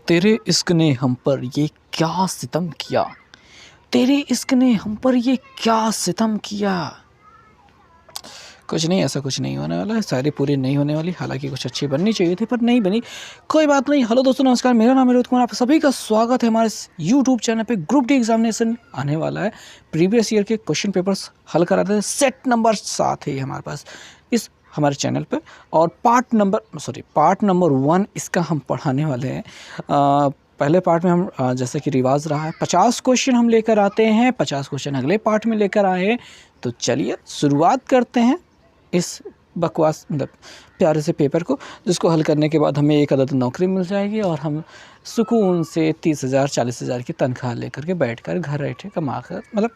तेरे इश्क ने हम पर ये क्या सितम किया, तेरे इश्क ने हम पर ये क्या सितम किया। कुछ नहीं, ऐसा कुछ नहीं होने वाला है, सारी पूरी नहीं होने वाली। हालांकि कुछ अच्छी बननी चाहिए थी पर नहीं बनी, कोई बात नहीं। हेलो दोस्तों, नमस्कार, मेरा नाम है रोहित कुमार, आप सभी का स्वागत है हमारे यूट्यूब चैनल पे। ग्रुप डी एग्जामिनेशन आने वाला है, प्रीवियस ईयर के क्वेश्चन पेपर्स हल कराते हैं। सेट नंबर 7 है हमारे पास इस हमारे चैनल पे, और पार्ट नंबर 1 इसका हम पढ़ाने वाले हैं। पहले पार्ट में हम जैसे कि रिवाज रहा है 50 क्वेश्चन हम लेकर आते हैं, 50 क्वेश्चन अगले पार्ट में लेकर आए हैं। तो चलिए शुरुआत करते हैं इस बकवास मतलब प्यारे से पेपर को, जिसको हल करने के बाद हमें एक अदद नौकरी मिल जाएगी और हम सुकून से 30,000 40,000 की तनख्वाह लेकर के बैठकर घर बैठे कमा कर मतलब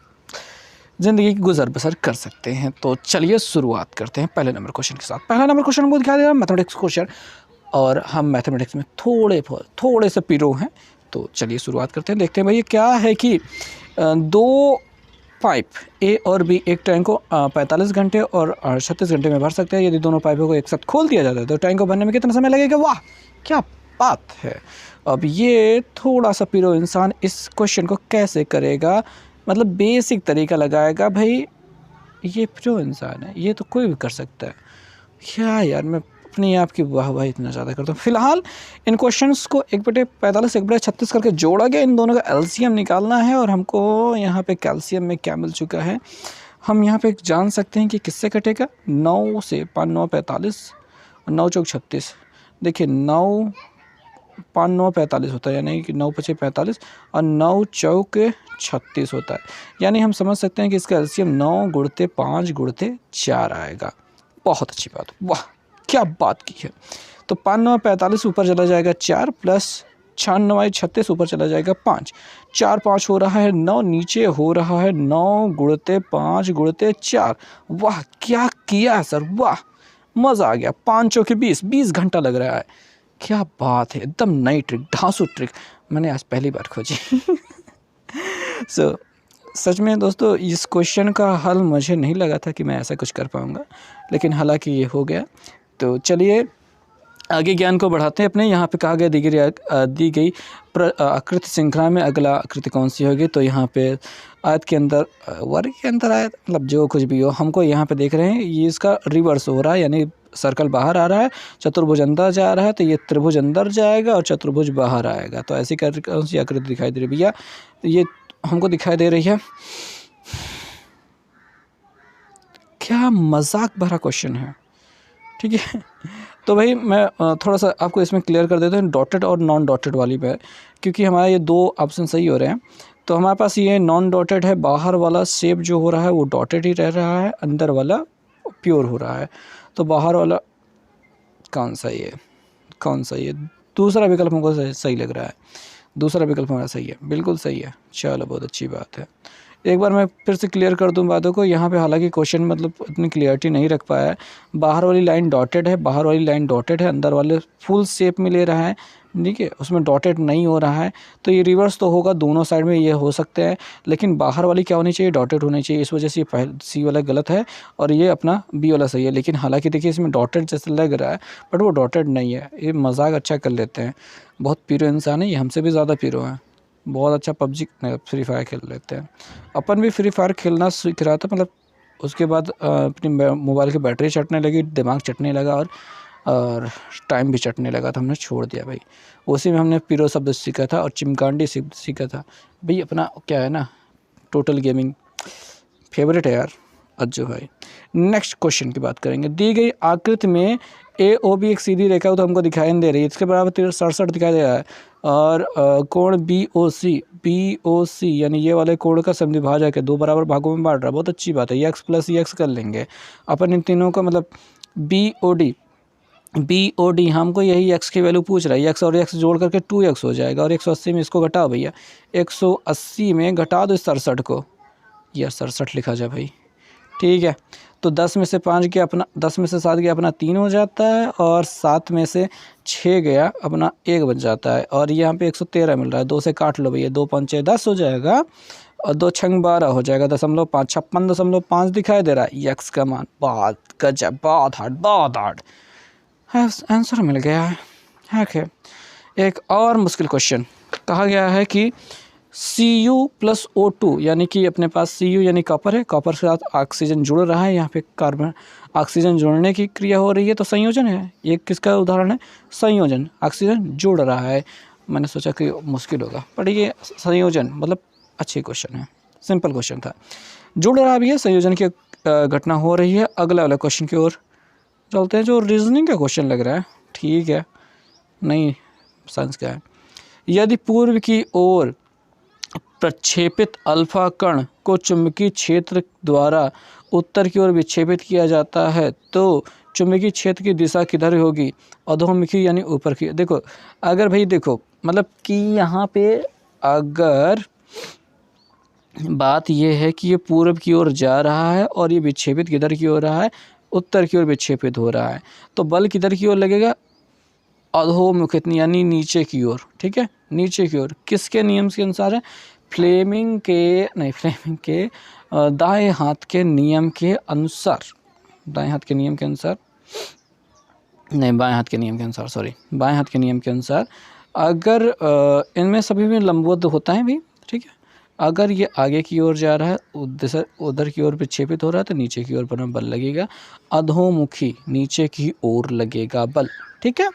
ज़िंदगी की गुजर बसर कर सकते हैं। तो चलिए शुरुआत करते हैं पहले नंबर क्वेश्चन के साथ। पहला नंबर क्वेश्चन हमको दिखाई दे रहा है मैथमेटिक्स क्वेश्चन, और हम मैथमेटिक्स में थोड़े से पीरो हैं। तो चलिए शुरुआत करते हैं, देखते हैं भाई क्या है कि दो पाइप ए और बी एक टैंक को 45 घंटे और 36 घंटे में भर सकते हैं। यदि दोनों पाइपों को एक साथ खोल दिया जाता है तो टैंक को भरने में कितना समय लगेगा। वाह क्या बात है। अब ये थोड़ा सा पीरो इंसान इस क्वेश्चन को कैसे करेगा, मतलब बेसिक तरीका लगाएगा। भाई ये प्रो इंसान है, ये तो कोई भी कर सकता है। क्या यार, मैं अपने आप की वाह इतना ज़्यादा करता हूँ। फिलहाल इन क्वेश्चंस को 1/45 1/36 करके जोड़ा गया, इन दोनों का एलसीएम निकालना है। और हमको यहाँ पे कैल्शियम में क्या मिल चुका है, हम यहाँ पे जान सकते हैं कि किससे कटेगा। 9 से 5 9 45 और 9 चौक 36। देखिए 9 5 9 45 होता है, यानी कि 9 5 45 और 9 चौक 36 होता है। यानी हम समझ सकते हैं कि इसका एलसीएम 9 गुणते 5 गुणते 4 आएगा। बहुत अच्छी बात, वाह क्या बात की है। तो 5 9 45 ऊपर चला जाएगा 4 प्लस 6 9 36 ऊपर चला जाएगा 5, 4 5 हो रहा है 9, नीचे हो रहा है 9 गुणते 5 गुणते 4। वाह क्या किया है सर, वाह मज़ा आ गया। 5 चौके 20 घंटा लग रहा है। क्या बात है, एकदम नई ट्रिक, धांसू ट्रिक मैंने आज पहली बार खोजी। सच में दोस्तों इस क्वेश्चन का हल मुझे नहीं लगा था कि मैं ऐसा कुछ कर पाऊँगा, लेकिन हालांकि ये हो गया। तो चलिए आगे ज्ञान को बढ़ाते हैं अपने। यहाँ पे कहा गया दी गई आकृति श्रृंखला में अगला आकृति कौन सी होगी। तो यहाँ पे आयत के अंदर वर्ग के अंदर आयत, मतलब जो कुछ भी हो, हमको यहाँ पे देख रहे हैं ये इसका रिवर्स हो रहा है, यानी सर्कल बाहर आ रहा है, चतुर्भुज अंदर जा रहा है। तो ये त्रिभुज अंदर जाएगा और चतुर्भुज बाहर आएगा। तो ऐसी कौन सी आकृति दिखाई दे रही है भैया, ये हमको दिखाई दे रही है। क्या मजाक भरा क्वेश्चन है, ठीक है। तो भाई मैं थोड़ा सा आपको इसमें क्लियर कर देता हूँ डॉटेड और नॉन डॉटेड वाली पे, क्योंकि हमारा ये दो ऑप्शन सही हो रहे हैं। तो हमारे पास ये नॉन डॉटेड है, बाहर वाला शेप जो हो रहा है वो डॉटेड ही रह रहा है, अंदर वाला प्योर हो रहा है। तो बाहर वाला कौन सा ये दूसरा विकल्प हमको सही लग रहा है। दूसरा विकल्प हमारा सही है, बिल्कुल सही है। चलो बहुत अच्छी बात है। एक बार मैं फिर से क्लियर कर दूं बातों को। यहाँ पे हालांकि क्वेश्चन मतलब इतनी क्लियरिटी नहीं रख पाया है। बाहर वाली लाइन डॉटेड है, अंदर वाले फुल शेप में ले रहा है, ठीक है, उसमें डॉटेड नहीं हो रहा है। तो ये रिवर्स तो होगा, दोनों साइड में ये हो सकते हैं, लेकिन बाहर वाली क्या होनी चाहिए, डॉटेड होनी चाहिए। इस वजह से ये सी वाला गलत है और ये अपना बी वाला सही है। लेकिन हालांकि देखिए इसमें डॉटेड जैसे लग रहा है, बट वो डॉटेड नहीं है। ये मजाक अच्छा कर लेते हैं, बहुत पीरो इंसान है, ये हमसे भी ज़्यादा पीरो हैं। बहुत अच्छा पबजी फ्री फायर खेल लेते हैं। अपन भी फ्री फायर खेलना सीख रहा था, मतलब उसके बाद अपनी मोबाइल की बैटरी चटने लगी, दिमाग चटने लगा और टाइम भी चटने लगा, तो हमने छोड़ दिया भाई। उसी में हमने पीरो शब्द सीखा था और चिमकांडी सीखा था भाई। अपना क्या है ना, टोटल गेमिंग फेवरेट है यार अज्जू भाई। नेक्स्ट क्वेश्चन की बात करेंगे। दी गई आकृति में ए ओ बी एक सीधी रेखा तो हमको दिखाई नहीं दे रही है, इसके बराबर 67 दिखाई दे रहा है। और कोण बी ओ सी यानी ये वाले कोण का समद्विभाजक है, 2 बराबर भागों में बांट रहा है। बहुत अच्छी बात है, एक्स प्लस एक्स कर लेंगे अपन इन तीनों का, मतलब बी ओ डी हमको यही एक्स की वैल्यू पूछ रहा है। एक्स और एक्स जोड़ करके 2x हो जाएगा, और 180 में इसको घटाओ भैया, 180 में घटा दो 67 को, यार 67 लिखा जाए भाई, ठीक है। तो 10 में से 5 गया अपना, 10 में से 7 गया अपना 3 हो जाता है, और 7 में से 6 गया अपना 1 बच जाता है। और यहाँ पे 113 मिल रहा है, 2 से काट लो भैया, 2 5 6 10 हो जाएगा, और 2 6 12 हो जाएगा, 0.5 56.5 दिखाई दे रहा है एक्स का मान। बहुत गजब, बहुत हार्ड आंसर मिल गया है। ओके, एक और मुश्किल क्वेश्चन कहा गया है कि Cu प्लस O2 यानी कि अपने पास Cu यानी कॉपर है, कॉपर के साथ ऑक्सीजन जुड़ रहा है, यहाँ पे कार्बन ऑक्सीजन जोड़ने की क्रिया हो रही है तो संयोजन है। ये किसका उदाहरण है? संयोजन, ऑक्सीजन जुड़ रहा है। मैंने सोचा कि मुश्किल होगा, पर ये संयोजन मतलब अच्छी क्वेश्चन है, सिंपल क्वेश्चन था। जुड़ रहा भी है, संयोजन की घटना हो रही है। अगला वाला क्वेश्चन की ओर चलते हैं, जो रीजनिंग का क्वेश्चन लग रहा है। ठीक है, नहीं साइंस का है। यदि पूर्व की ओर प्रक्षेपित अल्फा कण को चुंबकीय क्षेत्र द्वारा उत्तर की ओर विक्षेपित किया जाता है तो चुंबकीय क्षेत्र की दिशा किधर होगी? अधोमुखी यानी ऊपर की। देखो अगर भाई देखो मतलब कि यहाँ पे अगर बात ये है कि ये पूर्व की ओर जा रहा है और ये विक्षेपित किधर की ओर रहा है? उत्तर की ओर विक्षेपित हो रहा है, तो बल किधर की ओर लगेगा? अधोमुखी यानी नीचे की ओर। ठीक है, नीचे की ओर। किसके नियम के अनुसार है? फ्लेमिंग के दाएं हाथ के नियम के अनुसार, दाएं हाथ के नियम के अनुसार नहीं, बाएं हाथ के नियम के अनुसार, सॉरी, बाएं हाथ के नियम के अनुसार अगर इनमें सभी में लंबवत होता है भी। ठीक है, अगर ये आगे की ओर जा रहा है, उधर की ओर विक्षेपित हो रहा है तो नीचे की ओर पर बल लगेगा, अधोमुखी नीचे की ओर लगेगा बल। ठीक है,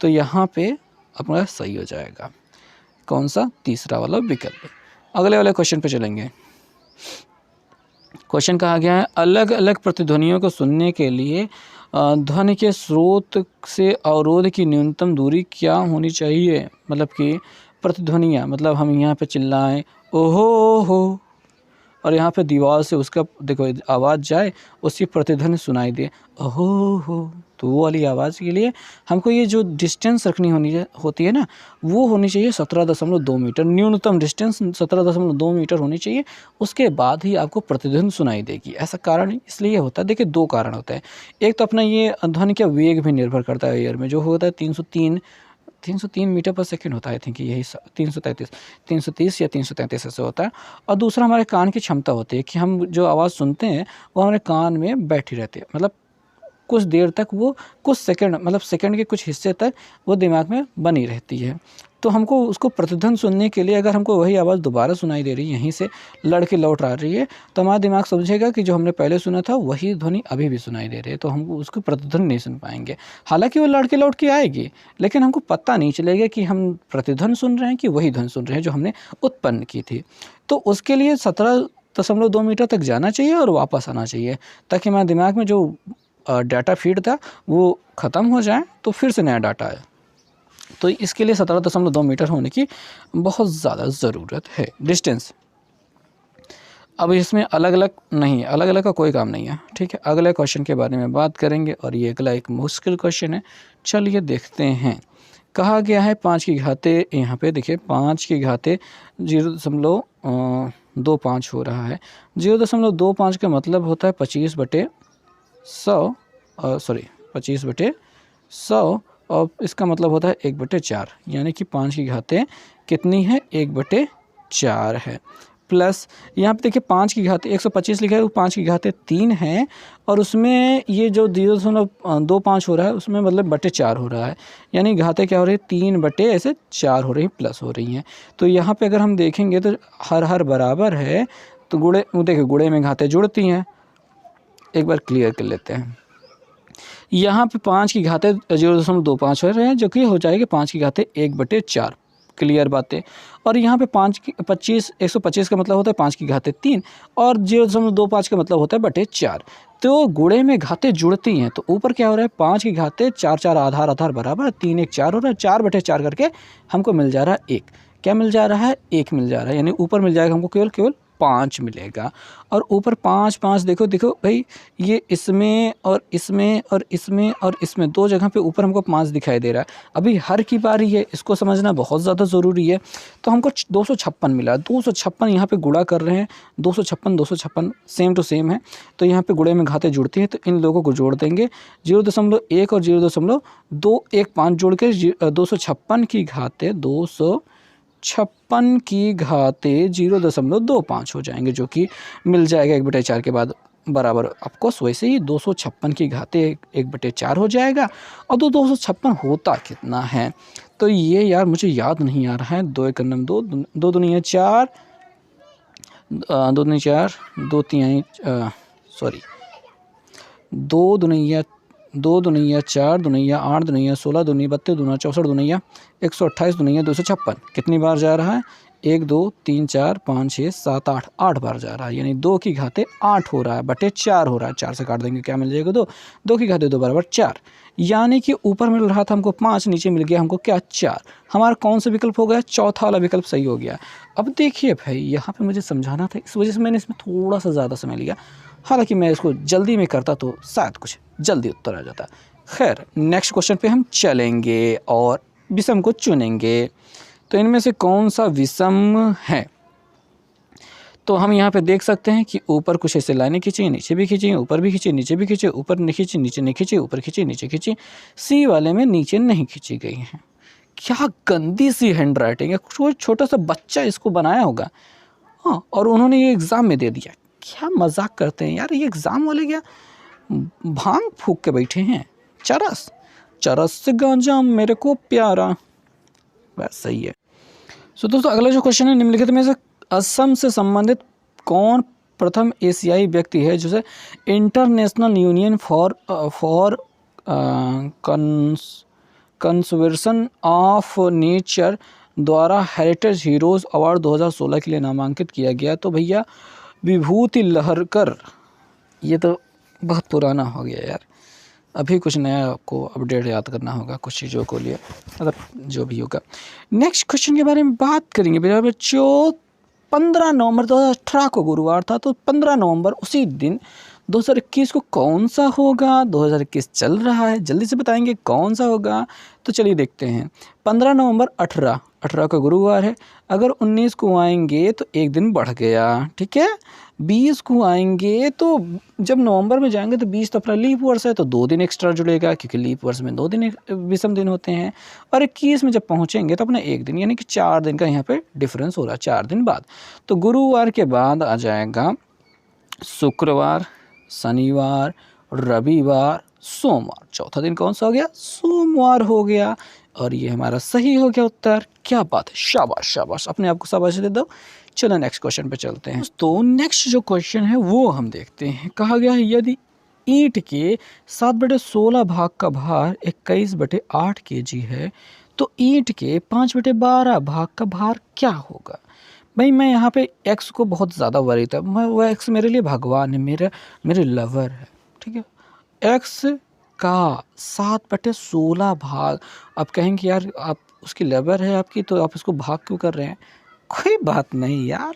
तो यहाँ पे अपना सही हो जाएगा कौन सा? तीसरा वाला विकल्प। अगले वाले क्वेश्चन पे चलेंगे। क्वेश्चन कहा गया है अलग अलग प्रतिध्वनियों को सुनने के लिए ध्वनि के स्रोत से अवरोध की न्यूनतम दूरी क्या होनी चाहिए? मतलब कि प्रतिध्वनियाँ, मतलब हम यहाँ पे चिल्लाएं ओहो हो, और यहाँ पे दीवार से उसका देखो आवाज़ जाए, उसकी प्रतिध्वनि सुनाई दे ओहो हो, तो वो वाली आवाज़ के लिए हमको ये जो डिस्टेंस रखनी होती है ना, वो होनी चाहिए 17.2 मीटर। न्यूनतम डिस्टेंस 17.2 मीटर होनी चाहिए, उसके बाद ही आपको प्रतिध्वनि सुनाई देगी। ऐसा कारण इसलिए होता है, देखिए दो कारण होते हैं। एक तो अपना ये ध्वनि का वेग भी निर्भर करता है एयर में, जो होता है 303 मीटर पर सेकंड होता है। आई थिंक यही 330 या 333 ऐसे होता है। और दूसरा हमारे कान की क्षमता होती है कि हम जो आवाज़ सुनते हैं वो हमारे कान में बैठी रहती है, मतलब कुछ देर तक, वो कुछ सेकंड, मतलब सेकंड के कुछ हिस्से तक वो दिमाग में बनी रहती है। तो हमको उसको प्रतिध्वनि सुनने के लिए अगर हमको वही आवाज़ दोबारा सुनाई दे रही है, यहीं से लड़ के लौट आ रही है, तो हमारा दिमाग समझेगा कि जो हमने पहले सुना था वही ध्वनि अभी भी सुनाई दे रही है, तो हम उसको प्रतिध्वनि नहीं सुन पाएंगे। हालांकि वो लड़ के लौट के आएगी, लेकिन हमको पता नहीं चलेगा कि हम प्रतिध्वनि सुन रहे हैं कि वही ध्वनि सुन रहे हैं जो हमने उत्पन्न की थी। तो उसके लिए 17.2 मीटर तक जाना चाहिए और वापस आना चाहिए, ताकि हमारे दिमाग में जो डाटा फीड था वो ख़त्म हो जाए तो फिर से नया डाटा आए। तो इसके लिए 17.2 मीटर होने की बहुत ज़्यादा ज़रूरत है डिस्टेंस। अब इसमें अलग अलग का कोई काम नहीं है। ठीक है, अगले क्वेश्चन के बारे में बात करेंगे और ये अगला एक मुश्किल क्वेश्चन है। चलिए देखते हैं। कहा गया है 5 की घाते, यहाँ पे देखिए 5 की घाते 0.25 हो रहा है। 0.25 का मतलब होता है 25/100 और इसका मतलब होता है 1/4, यानी कि 5 की घातें कितनी है? 1/4 है। प्लस यहाँ पे देखिए 5 की घातें 125 लिखा है, वो 5 की घातें 3 हैं और उसमें ये जो 0.25 हो रहा है उसमें मतलब 4 हो रहा है, यानी घातें क्या हो रही है? 3/4 हो रही है, प्लस हो रही हैं। तो यहाँ पे अगर हम देखेंगे तो हर बराबर है, तो देखिए गुणे में घातें जुड़ती हैं। एक बार क्लियर कर लेते हैं। यहाँ पे 5 की घातें 0.25 हो रहे हैं, जो कि हो जाएगी 5 की घातें 1/4। क्लियर बातें। और यहाँ पे 125 का मतलब होता है 5 की घातें 3 और 0.25 का मतलब होता है 4। तो गुणे में घातें जुड़ती हैं, तो ऊपर क्या हो रहा है? 5 की घातें 4 आधार बराबर 3 1 4 हो रहा है। 4/4 करके हमको मिल जा रहा है 1। क्या मिल जा रहा है? 1 मिल जा रहा है, यानी ऊपर मिल जाएगा हमको केवल 5 मिलेगा। और ऊपर 5 देखो भाई, ये इसमें और इसमें और इसमें और इसमें 2 जगह पे ऊपर हमको 5 दिखाई दे रहा है। अभी हर की बारी है, इसको समझना बहुत ज़्यादा ज़रूरी है। तो हमको 256 मिला, 256 यहाँ पे गुणा कर रहे हैं, 256 सेम टू सेम है। तो यहाँ पे गुणे में घातें जुड़ती हैं, तो इन लोगों को जोड़ देंगे। 0.1 और 0.215 जोड़ के 256 की घातें 256 की घातें 0.25 हो जाएंगे, जो कि मिल जाएगा 1/4 के बाद बराबर। ऑफकोर्स वैसे ही 256 की घातें 1/4 हो जाएगा। और 256 होता कितना है? तो ये यार मुझे याद नहीं आ रहा है। 2 एक नम 2, 2 दूनी 4, 2 दूनी 4, 2 तिहाई सॉरी 2 दुनिया 2 दुनिया 4 दुनिया 8 दुनिया 16 दुनिया 32 दुनिया 64 दुनिया 128 दुनिया 256 कितनी बार जा रहा है? 1 2 3 4 5 6 7 8 8 बार जा रहा है, यानी 2 की घाते 8 हो रहा है बटे 4 हो रहा है। 4 से काट देंगे क्या मिल जाएगा? 2। 2 की घाते 2 बराबर 4, यानी कि ऊपर मिल रहा था हमको 5, नीचे मिल गया हमको क्या? 4। हमारा कौन सा विकल्प हो गया? चौथा वाला विकल्प सही हो गया। अब देखिए भाई, यहाँ पे मुझे समझाना था, इस वजह से मैंने इसमें थोड़ा सा ज़्यादा समय लिया। हालांकि मैं इसको जल्दी में करता तो शायद कुछ जल्दी उत्तर आ जाता। खैर, नेक्स्ट क्वेश्चन पे हम चलेंगे और विषम को चुनेंगे। तो इनमें से कौन सा विषम है? तो हम यहाँ पे देख सकते हैं कि ऊपर कुछ ऐसे लाइनें खींची, नीचे भी खींची, ऊपर भी खींची, नीचे भी खींची, ऊपर नहीं खींची, नीचे नहीं खींची, ऊपर खींची, नीचे खींची। सी वाले में नीचे नहीं खींची गई हैं। क्या गंदी सी हैंड राइटिंग है, कोई छोटा सा बच्चा इसको बनाया होगा। हाँ, और उन्होंने ये एग्ज़ाम में दे दिया। क्या मजाक करते हैं यार, ये एग्ज़ाम वाले क्या भांग फूक के बैठे हैं? चरस चरस से गांजा मेरे को प्यारा, बस सही है। सो दोस्तों, अगला जो क्वेश्चन है, निम्नलिखित में से असम से संबंधित कौन प्रथम एशियाई व्यक्ति है जिसे international union for conservation of nature द्वारा हेरिटेज हीरोज़ अवार्ड 2016 के लिए नामांकित किया गया? तो भैया विभूति लहरकर। ये तो बहुत पुराना हो गया यार, अभी कुछ नया आपको अपडेट याद करना होगा कुछ चीज़ों को लिए, अगर जो भी होगा। नेक्स्ट क्वेश्चन के बारे में बात करेंगे मेरे बच्चों। 15 नवंबर 2018 को गुरुवार था, तो 15 नवंबर उसी दिन 2021 को कौन सा होगा? 2021 चल रहा है, जल्दी से बताएंगे कौन सा होगा। तो चलिए देखते हैं। 15 नवंबर 18 का गुरुवार है। अगर 19 को आएंगे तो एक दिन बढ़ गया, ठीक है। 20 को आएंगे तो जब नवंबर में जाएंगे तो 20 तो अपना लीप वर्ष है, तो 2 दिन एक्स्ट्रा जुड़ेगा, क्योंकि लीप वर्ष में 2 दिन विषम दिन होते हैं। और 21 में जब पहुंचेंगे तो अपना 1 दिन, यानी कि 4 दिन का यहाँ पे डिफरेंस हो रहा है, 4 दिन बाद। तो गुरुवार के बाद आ जाएगा शुक्रवार, शनिवार, रविवार, सोमवार। चौथा दिन कौन सा हो गया? सोमवार हो गया। और ये हमारा सही हो गया उत्तर। क्या बात है, शाबाश शाबाश, अपने आप को शाबाश दे दो। चलो नेक्स्ट क्वेश्चन पे चलते हैं। तो नेक्स्ट जो क्वेश्चन है वो हम देखते हैं। कहा गया है, यदि ईंट के 7/16 भाग का भार 21/8 kg है, तो ईंट के 5/12 भाग का भार क्या होगा? भाई मैं यहाँ पे एक्स को बहुत ज़्यादा वरी था, मैं वो एक्स मेरे लिए भगवान है, मेरे लवर है, ठीक है। एक्स का 7/16 भाग, आप कहेंगे यार आप उसकी लवर है आपकी, तो आप इसको भाग क्यों कर रहे हैं? कोई बात नहीं यार,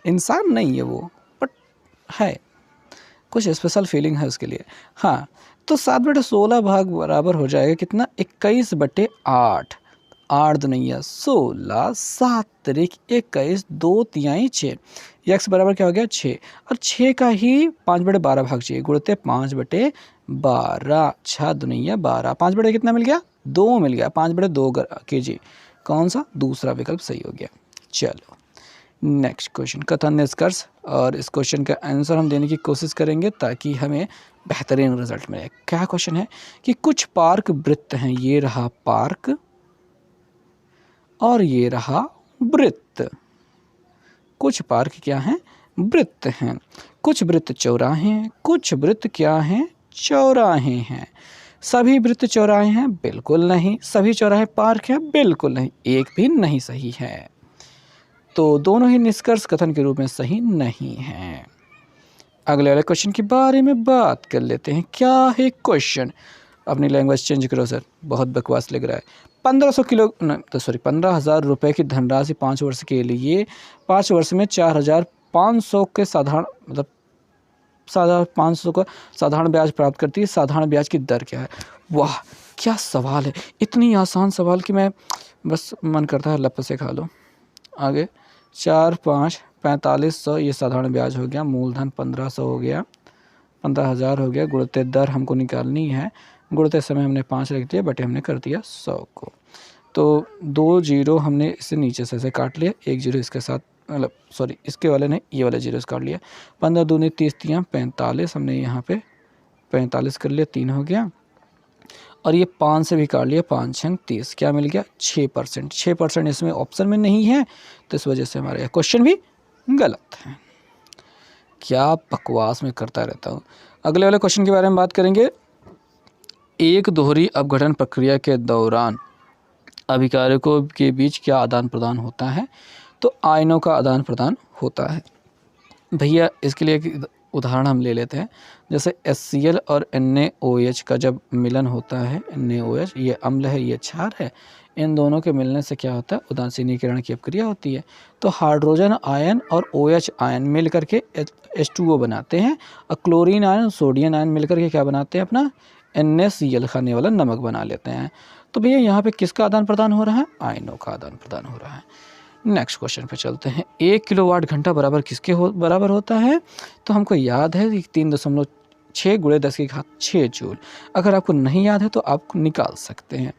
इंसान नहीं है वो, बट है कुछ स्पेशल फीलिंग है उसके लिए। हाँ, तो 7/16 भाग बराबर हो जाएगा कितना? 21/8। 8 दुनिया 16, 7 तरीक 21, 2 तिहाई 6। एक्स बराबर क्या हो गया? 6। और 6 का ही 5/12 भाग चाहिए, गुणते 5/12, 6 दुनिया 12, 5 कितना मिल गया? 2 मिल गया, 5/2 kg। कौन सा? दूसरा विकल्प सही हो गया। चलो नेक्स्ट क्वेश्चन, कथन निष्कर्ष। और इस क्वेश्चन का आंसर हम देने की कोशिश करेंगे ताकि हमें बेहतरीन रिजल्ट मिले। क्या क्वेश्चन है कि कुछ पार्क वृत्त हैं, ये रहा पार्क और ये रहा वृत्त। कुछ पार्क क्या हैं? वृत्त हैं। कुछ वृत्त चौराहे हैं, कुछ वृत्त क्या हैं? चौराहे हैं। सभी वृत्त चौराहे हैं? बिल्कुल नहीं। सभी चौराहे पार्क हैं? बिल्कुल नहीं। एक भी नहीं सही है। तो दोनों ही निष्कर्ष कथन के रूप में सही नहीं है। अगले वाले क्वेश्चन के बारे में बात कर लेते हैं। क्या है क्वेश्चन? अपनी लैंग्वेज चेंज करो सर, बहुत बकवास लग रहा है। 15,000 रुपये की धनराशि 5 वर्ष के लिए 5 वर्ष में 4,500 के साधारण 500 का साधारण ब्याज प्राप्त करती है। साधारण ब्याज की दर क्या है? वाह क्या सवाल है, इतनी आसान सवाल कि मैं बस मन करता है लप से खा लो। आगे 4 5 4500, ये साधारण ब्याज हो गया। मूलधन 1500 हो गया, 15,000 हो गया। गुणते दर हमको निकालनी है, गुणते समय हमने 5 रख दिया, बटे हमने कर दिया 100 को। तो 2 जीरो हमने इससे नीचे से काट लिया, 1 जीरो इसके साथ, मतलब सॉरी इसके वाले ने ये वाले जीरो से काट लिया। 15 दूनी 30 45, हमने यहाँ पे 45 कर लिया, 3 हो गया। और ये 5 से भी काट लिया, 5 छंग 30, क्या मिल गया 6%। 6% इसमें ऑप्शन में नहीं है, तो इस वजह से हमारा यह क्वेश्चन भी गलत है। क्या बकवास में करता रहता हूँ। अगले वाले क्वेश्चन के बारे में बात करेंगे। एक दोहरी अपघटन प्रक्रिया के दौरान अभिकारकों के बीच क्या आदान प्रदान होता है? तो आयनों का आदान प्रदान होता है। भैया इसके लिए एक उदाहरण हम ले लेते हैं। जैसे HCl और NaOH का जब मिलन होता है, NaOH ये अम्ल है, ये क्षार है, इन दोनों के मिलने से क्या होता है? उदासीनीकरण की अपक्रिया होती है। तो हाइड्रोजन आयन और OH आयन मिल करके H2O बनाते हैं, और क्लोरीन आयन और सोडियम आयन मिल करके क्या बनाते हैं? अपना NaCl खाने वाला नमक बना लेते हैं। तो भैया यहाँ पे किसका आदान प्रदान हो रहा है? आयनों का आदान प्रदान हो रहा है। नेक्स्ट क्वेश्चन पे चलते हैं। 1 किलोवाट घंटा बराबर किसके बराबर होता है? तो हमको याद है 3.6 × 10⁶ जूल। अगर आपको नहीं याद है तो आप निकाल सकते हैं।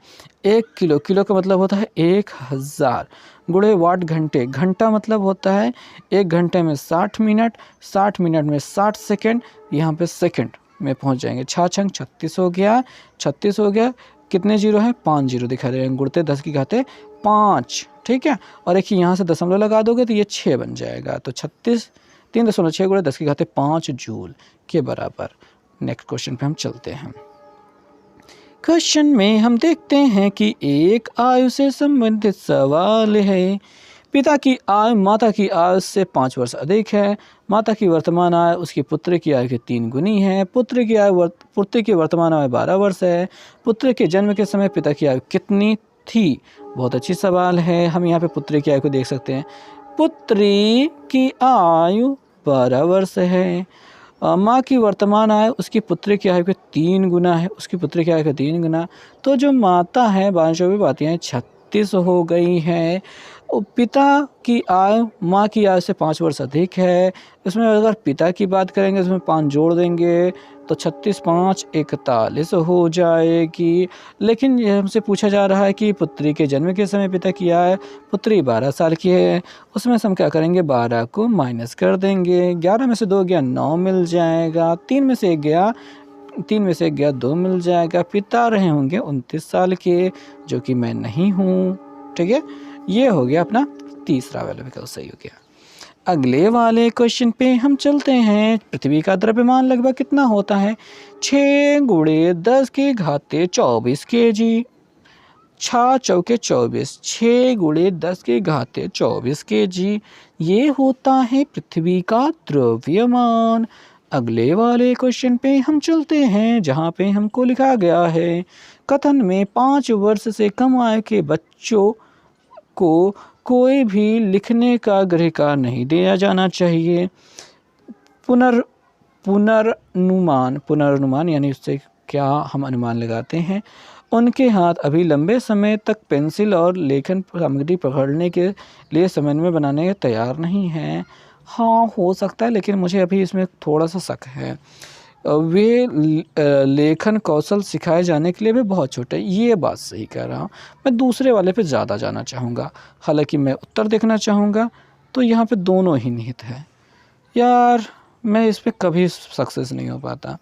1 किलो का मतलब होता है 1000 गुणे वाट घंटे। घंटा मतलब होता है 1 घंटे में 60 मिनट, 60 मिनट में 60 सेकेंड, यहाँ पे सेकेंड में पहुँच जाएंगे। 6 छंग 36 हो गया, 36 हो गया। कितने जीरो हैं? 5 जीरो दिखा रहे हैं, गुणते 10⁵5, ठीक है। और एक यहाँ से दशमलव लगा दोगे तो ये 6 बन जाएगा। तो 3.6 × 10⁵5 जूल के बराबर। नेक्स्ट क्वेश्चन पे हम चलते हैं। क्वेश्चन में हम देखते हैं कि एक आयु से संबंधित सवाल है। पिता की आयु माता की आयु से 5 वर्ष अधिक है। माता की वर्तमान आयु उसकी पुत्र की आयु के 3 गुनी है। पुत्र की वर्तमान आयु 12 वर्ष है। पुत्र के जन्म के समय पिता की आयु कितनी थी? बहुत अच्छी सवाल है। हम यहाँ पे पुत्री की आयु को देख सकते हैं। पुत्री की आयु 12 वर्ष है। माँ की वर्तमान आयु उसकी पुत्री की आयु के 3 गुना है, उसकी पुत्री की आयु के 3 गुना। तो जो माता है 12 बातें 36 हो गई हैं। पिता की आयु माँ की आयु से 5 वर्ष अधिक है। इसमें अगर पिता की बात करेंगे इसमें 5 जोड़ देंगे तो 36 5 41 हो जाएगी। लेकिन ये हमसे पूछा जा रहा है कि पुत्री के जन्म के समय पिता की आयु, पुत्री 12 साल की है, उसमें से हम क्या करेंगे? 12 को माइनस कर देंगे। 11 में से 2 गया 9 मिल जाएगा। 3 में से 1 गया 2 मिल जाएगा। पिता रहे होंगे 29 साल के, जो कि मैं नहीं हूँ, ठीक है। ये हो गया अपना तीसरा वाला विकल्प सही हो गया। अगले वाले क्वेश्चन पे हम चलते हैं। पृथ्वी का द्रव्यमान लगभग कितना होता है? 6 × 10⁻24 kg। 6 चौके 24, 6 × 10⁻24 kg ये होता है पृथ्वी का द्रव्यमान। अगले वाले क्वेश्चन पे हम चलते हैं, जहाँ पे हमको लिखा गया है कथन में 5 वर्ष से कम आयु के बच्चों को कोई भी लिखने का गृहकार्य नहीं दिया जाना चाहिए। पुनर्नुमान यानी उससे क्या हम अनुमान लगाते हैं? उनके हाथ अभी लंबे समय तक पेंसिल और लेखन सामग्री पकड़ने के लिए समन्वय बनाने के तैयार नहीं हैं। हाँ, हो सकता है, लेकिन मुझे अभी इसमें थोड़ा सा शक है। वे लेखन कौशल सिखाए जाने के लिए भी बहुत छोटे। ये बात सही कह रहा हूँ। मैं दूसरे वाले पे ज़्यादा जाना चाहूँगा, हालांकि मैं उत्तर देखना चाहूँगा। तो यहाँ पे दोनों ही निहित है यार, मैं इस पे कभी सक्सेस नहीं हो पाता।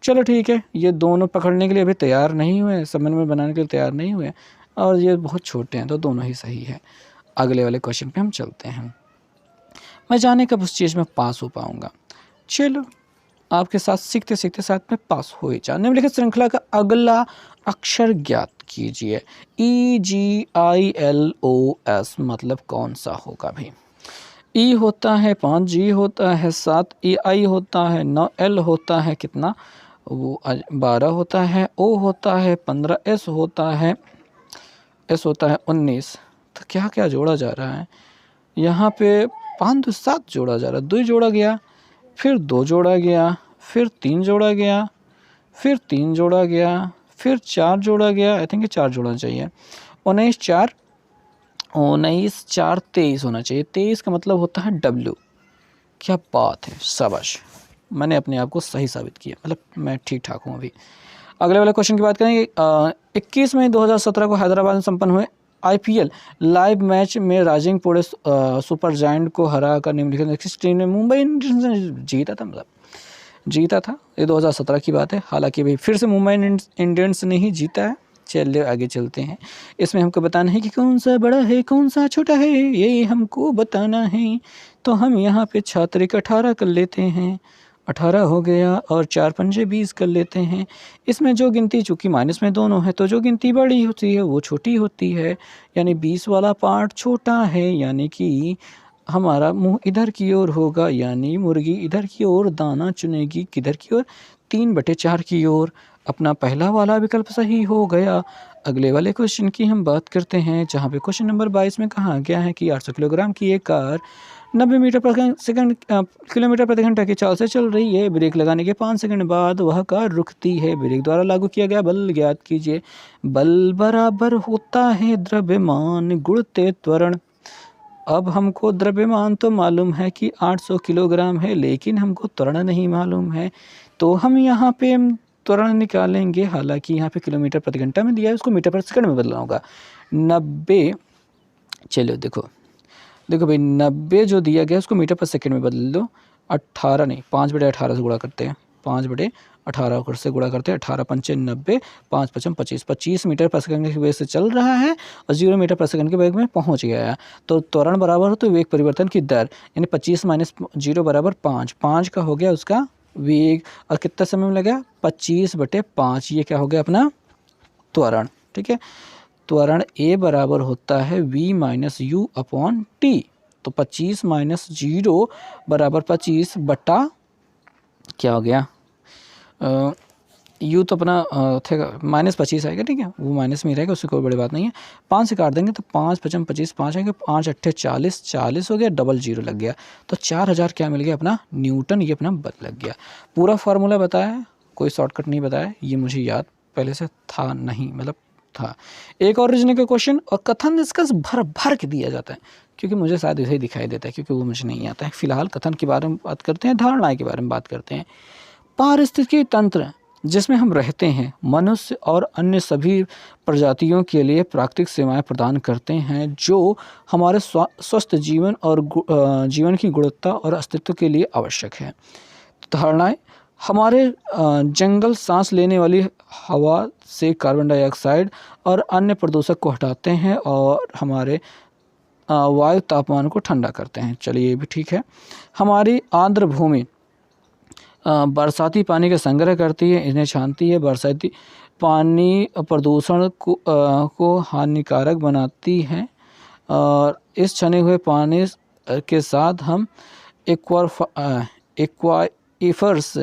चलो ठीक है, ये दोनों पकड़ने के लिए अभी तैयार नहीं हुए, समन्वय बनाने के लिए तैयार नहीं हुए, और ये बहुत छोटे हैं, तो दोनों ही सही है। अगले वाले क्वेश्चन पे हम चलते हैं। मैं जाने कब उस चीज़ में पास हो पाऊँगा? चलो, आपके साथ सीखते सीखते साथ में पास हो ही जाए। निम्नलिखित श्रृंखला का अगला अक्षर ज्ञात कीजिए। EGILOS मतलब कौन सा होगा भाई? E होता है 5, G होता है 7, I होता है 9, L होता है कितना? वो 12 होता है, O होता है 15, S होता है 19। तो क्या क्या जोड़ा जा रहा है यहाँ पे? 5 2 7 जोड़ा जा रहा है। 2 जोड़ा गया, फिर 2 जोड़ा गया, फिर 3 जोड़ा गया, फिर 3 जोड़ा गया, फिर 4 जोड़ा गया। आई थिंक 4 जोड़ना चाहिए। 19 4 23 होना चाहिए। 23 का मतलब होता है W। क्या बात है, शाबाश, मैंने अपने आप को सही साबित किया, मतलब मैं ठीक ठाक हूँ अभी। अगले वाले क्वेश्चन की बात करेंगे। 21 मई 2017 को हैदराबाद में संपन्न हुए IPL लाइव मैच में राजिंग पुणे सुपर जायंट को हरा कर निम्नलिखित टीम ने मुंबई इंडियंस ने जीता था। मतलब जीता था। ये 2017 की बात है। हालांकि भाई फिर से मुंबई इंडियंस ने ही जीता है। चलिए आगे चलते हैं। इसमें हमको बताना है कि कौन सा बड़ा है कौन सा छोटा है, ये हमको बताना है। तो हम यहाँ पे छात्र 18 कर लेते हैं, 18 हो गया, और 4 पंजे 20 कर लेते हैं। इसमें जो गिनती, चूँकि माइनस में दोनों है तो जो गिनती बड़ी होती है वो छोटी होती है, यानी 20 वाला पार्ट छोटा है, यानी कि हमारा मुंह इधर की ओर होगा, यानी मुर्गी इधर की ओर दाना चुनेगी, किधर की ओर, 3/4 की ओर। अपना पहला वाला विकल्प सही हो गया। अगले वाले क्वेश्चन की हम बात करते हैं, जहाँ पे क्वेश्चन नंबर 22 में कहा गया है कि 800 किलोग्राम की एक कार 90 मीटर पर सेकंड किलोमीटर प्रति घंटा की चाल से चल रही है। ब्रेक लगाने के 5 सेकंड बाद वह कार रुकती है। ब्रेक द्वारा लागू किया गया बल ज्ञात कीजिए। बल बराबर होता है द्रव्यमान गुणित त्वरण। अब हमको द्रव्यमान तो मालूम है कि 800 किलोग्राम है, लेकिन हमको त्वरण नहीं मालूम है, तो हम यहाँ पे त्वरण निकालेंगे। हालांकि यहाँ पे किलोमीटर प्रति घंटा में दिया है, उसको मीटर प्रति सेकंड में बदलना होगा। 90, चलो देखो भाई, 90 जो दिया गया उसको मीटर पर सेकंड में बदल दो। 18 नहीं, 5/18 से गुणा करते हैं, 5/18 से गुणा करते हैं। 18 पंचे 90, 5 पचम 25, 25 मीटर पर सेकंड के वेग से चल रहा है और 0 मीटर पर सेकंड के वेग में पहुंच गया है। तो त्वरण बराबर हो तो वेग परिवर्तन की दर, यानी 25 - 0 बराबर 5। 5 का हो गया उसका वेग, और कितना समय में लगा, 25/5। ये क्या हो गया अपना त्वरण। ठीक है, त्वरण A बराबर होता है V - U अपॉन T। तो 25 - 0 बराबर 25 बटा क्या हो गया, U तो अपना थे -25 आएगा। ठीक है, वो माइनस में ही रहेगा, उससे कोई बड़ी बात नहीं है। 5 से काट देंगे तो 5 पचम 25, 5 आएगा, 5 अट्ठे 40, 40 हो गया, डबल 0 लग गया, तो 4000 क्या मिल गया अपना न्यूटन। ये अपना बल लग गया। पूरा फार्मूला बताया, कोई शॉर्टकट नहीं बताया, ये मुझे याद पहले से था नहीं, मतलब था। एक और रीजनिंग का क्वेश्चन और कथन इसका भर भर के दिया जाता है, क्योंकि मुझे शायद इसे ही दिखाई देता है, क्योंकि वो मुझे नहीं आता है। फिलहाल कथन के बारे में बात करते हैं, धारणाएं के बारे में बात करते हैं। पारिस्थितिकी तंत्र जिसमें हम रहते हैं, मनुष्य और अन्य सभी प्रजातियों के लिए प्राकृतिक सेवाएं प्रदान करते हैं, जो हमारे स्वस्थ जीवन और जीवन की गुणवत्ता और अस्तित्व के लिए आवश्यक है। धारणाएं, हमारे जंगल सांस लेने वाली हवा से कार्बन डाइऑक्साइड और अन्य प्रदूषक को हटाते हैं और हमारे वायु तापमान को ठंडा करते हैं। चलिए ये भी ठीक है। हमारी आर्द्र भूमि बरसाती पानी का संग्रह करती है, इन्हें छानती है। बरसाती पानी प्रदूषण को हानिकारक बनाती है, और इस छने हुए पानी के साथ हम एक्वाइफर्स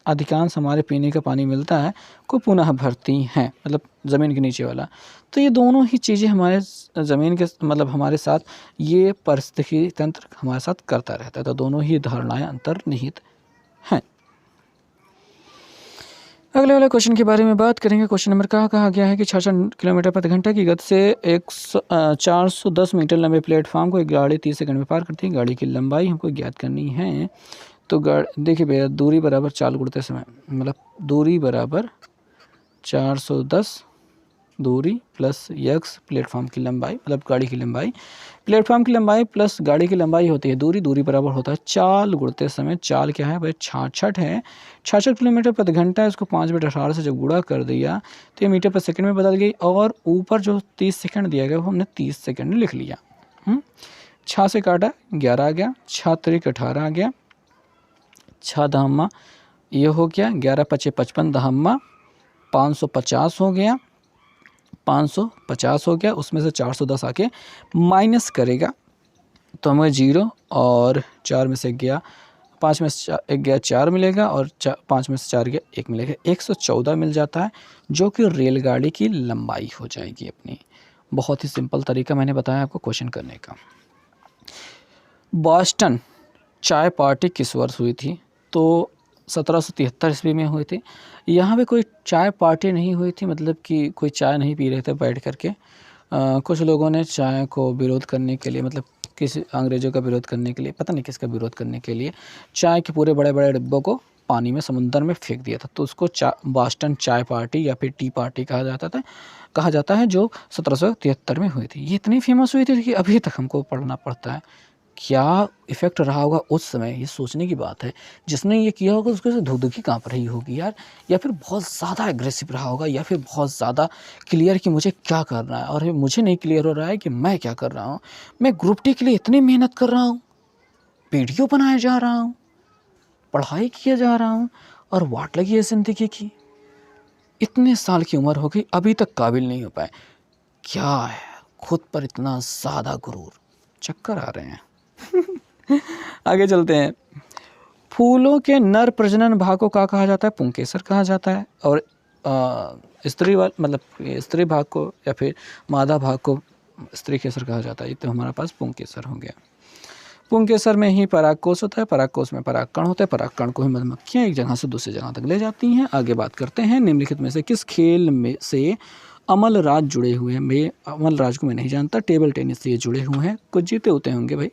अधिकांश हमारे पीने का पानी मिलता है को पुनः भरती हैं, मतलब ज़मीन के नीचे वाला। तो ये दोनों ही चीज़ें हमारे ज़मीन के मतलब हमारे साथ, ये पारिस्थितिकी तंत्र हमारे साथ करता रहता है। तो दोनों ही धारणाएं अंतर्निहित हैं। अगले वाले क्वेश्चन के बारे में बात करेंगे। क्वेश्चन नंबर कहा गया है कि 66 किलोमीटर प्रति घंटा की गति से 410 मीटर लंबे प्लेटफॉर्म को एक गाड़ी 30 सेकंड में पार करती है। गाड़ी की लंबाई हमको ज्ञात करनी है। तो देखिए भैया, दूरी बराबर चाल गुणते समय, मतलब दूरी बराबर 410 दूरी प्लस यक्स प्लेटफॉर्म की लंबाई, मतलब गाड़ी की लंबाई। प्लेटफॉर्म की लंबाई प्लस गाड़ी की लंबाई होती है दूरी। दूरी बराबर होता है चाल गुणते समय। चाल क्या है भाई, 66 है, 66 किलोमीटर प्रति घंटा है। इसको 5/18 से जब गुणा कर दिया तो ये मीटर पर सेकंड में बदल गई, और ऊपर जो 30 सेकंड दिया गया वो हमने 30 सेकंड में लिख लिया। 6 से काटा 11 आ गया, 6 त्रिक 18 आ गया, 6 दहम्मा ये हो गया, 11 पचे 55 दहम्मा 550 हो गया, 550 हो गया। उसमें से 410 आके माइनस करेगा तो हमें 0 और 4 में से गया, 5 में से 1 गया 4 मिलेगा, और 5 में से 4 गया 1 मिलेगा, 114 मिल जाता है, जो कि रेलगाड़ी की लंबाई हो जाएगी अपनी। बहुत ही सिंपल तरीका मैंने बताया आपको क्वेश्चन करने का। बॉस्टन चाय पार्टी किस वर्ष हुई थी? तो 1773 ईस्वी में हुई थी। यहाँ पे कोई चाय पार्टी नहीं हुई थी, मतलब कि कोई चाय नहीं पी रहे थे बैठ करके। कुछ लोगों ने चाय को विरोध करने के लिए, मतलब किसी अंग्रेज़ों का विरोध करने के लिए, पता नहीं किसका विरोध करने के लिए, चाय के पूरे बड़े बड़े डिब्बों को पानी में समुद्र में फेंक दिया था। तो उसको बॉस्टन चाय पार्टी या फिर टी पार्टी कहा जाता है, जो 1773 में हुई थी। ये इतनी फेमस हुई थी कि अभी तक हमको पढ़ना पड़ता है। क्या इफ़ेक्ट रहा होगा उस समय, ये सोचने की बात है। जिसने ये किया होगा उसको धुक-धुकी काँप रही होगी यार, या फिर बहुत ज़्यादा एग्रेसिव रहा होगा, या फिर बहुत ज़्यादा क्लियर कि मुझे क्या करना है और ये मुझे नहीं क्लियर हो रहा है कि मैं क्या कर रहा हूँ। मैं ग्रुप डी के लिए इतनी मेहनत कर रहा हूँ, वीडियो बनाए जा रहा हूँ, पढ़ाई किए जा रहा हूँ और वाट लगी है ज़िंदगी की। इतने साल की उम्र हो गई, अभी तक काबिल नहीं हो पाए। क्या है, खुद पर इतना ज़्यादा गुरूर, चक्कर आ रहे हैं। आगे चलते हैं। फूलों के नर प्रजनन भाग को क्या कहा जाता है? पुंकेसर कहा जाता है। और स्त्री भाग को या फिर मादा भाग को स्त्री केसर कहा जाता है। तो हमारे पास पुंकेसर हो गया। पुंकेसर में ही परागकोश होता है, परागकोश में परागकण होता है, परागकण को ही मधुमक्खियाँ एक जगह से दूसरी जगह तक ले जाती हैं। आगे बात करते हैं, निम्नलिखित में से किस खेल में से अमल राज जुड़े हुए हैं? मैं अमल राज को मैं नहीं जानता, टेबल टेनिस से ये जुड़े हुए हैं, कुछ जीते होते होंगे भाई।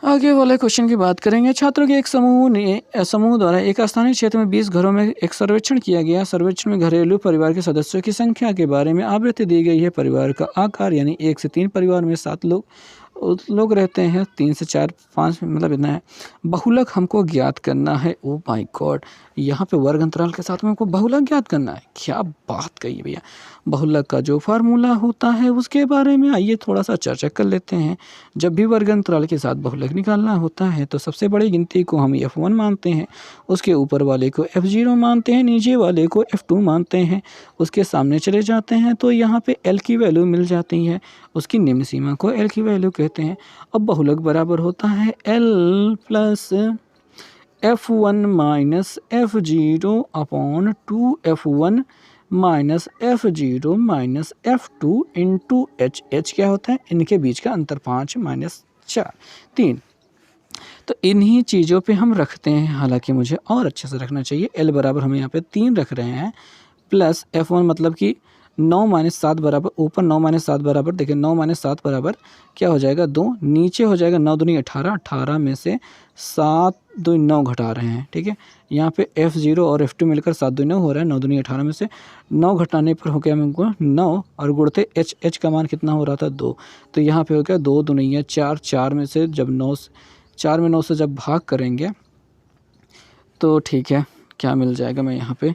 आगे वाले क्वेश्चन की बात करेंगे। छात्रों के एक समूह द्वारा एक स्थानीय क्षेत्र में 20 घरों में एक सर्वेक्षण किया गया। सर्वेक्षण में घरेलू परिवार के सदस्यों की संख्या के बारे में आवृत्ति दी गई है। परिवार का आकार यानी 1 से 3 परिवार में 7 लोग रहते हैं, 3 से 4 5 मतलब इतना है। बहुलक हमको ज्ञात करना है। ओ माय गॉड, यहाँ पे वर्ग अंतराल के साथ में हमको बहुलक ज्ञात करना है। क्या बात कही भैया। बहुलक का जो फार्मूला होता है उसके बारे में आइए थोड़ा सा चर्चा कर लेते हैं। जब भी वर्ग अंतराल के साथ बहुलक निकालना होता है तो सबसे बड़ी गिनती को हम F1 मानते हैं, उसके ऊपर वाले को F0 मानते हैं, नीचे वाले को F2 मानते हैं। उसके सामने चले जाते हैं तो यहाँ पे L की वैल्यू मिल जाती है, उसकी निम्न सीमा को L की वैल्यू कहते हैं। अब बहुलक बराबर होता है L plus F1 minus F0 upon 2F1 minus F0 minus F2 into H क्या होता है? इनके बीच का अंतर 5 माइनस 4 3। तो इन्हीं चीज़ों पे हम रखते हैं, हालांकि मुझे और अच्छे से रखना चाहिए। L बराबर हम यहाँ पे 3 रख रहे हैं, प्लस F1 मतलब कि 9 माइनस 7 बराबर, ऊपर 9 माइनस 7 बराबर, देखिए 9 माइनस 7 बराबर क्या हो जाएगा? 2, नीचे हो जाएगा 9 दूनी 18, 18 में से 7 2 9 घटा रहे हैं, ठीक है। यहाँ पे F0 और F2 मिलकर 7 2 9 हो रहा है, 9 दूनी 18 में से 9 घटाने पर हो गया हमको 9, और गुणते H का मान कितना हो रहा था? 2, तो यहाँ पे हो गया 2 दूनी 4, 4 में से जब 4 में 9 से जब भाग करेंगे तो ठीक है, क्या मिल जाएगा? मैं यहाँ पे